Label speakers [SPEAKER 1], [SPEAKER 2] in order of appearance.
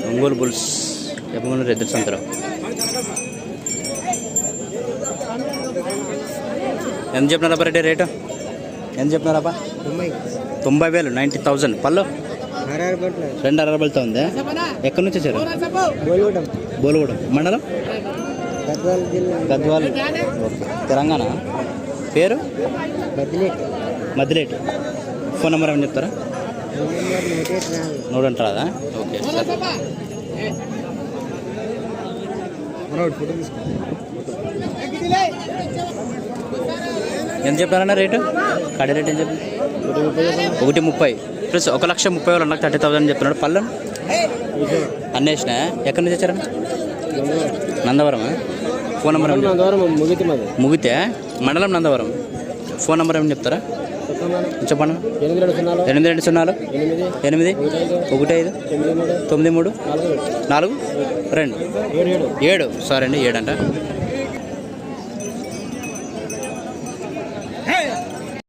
[SPEAKER 1] Ongole bulls ఎప్పమూరు ఎద్దుల సంతలో ఎంత చెప్పినారబ్బా రెడ్డి రేటు? ఎంత చెప్పినారబ్బా? 90,000, 90,000. పళ్ళు 2 అరబలతో ఉందా? ఎక్కడి నుంచి వచ్చారు? బోలుగూడెం మండలం గద్వాల్. ఓకే, తెలంగాణ. పేరు మద్దిలేటి. ఫోన్ నెంబర్ ఏమని చెప్తారా? 100 అంటారా? Okay sir. ఎంత చెప్పారన్నా రేటు? కడి రేట్ ఏం చెప్పి? 1,30,000 ప్లస్ 1,30,000 నాకు 30,000 చెప్తున్నాడు. పళ్ళు అన్నేసిన ఎక్కడి నుంచి వచ్చారన్నా? నందవరమా? ఫోన్ నెంబర్ ముగితే మండలం నందవరం. ఫోన్ నెంబర్ ఏమని చెప్తారా? చెప్పండి. 820 8 15 93 42 7. సరే అండి, 7 అంట.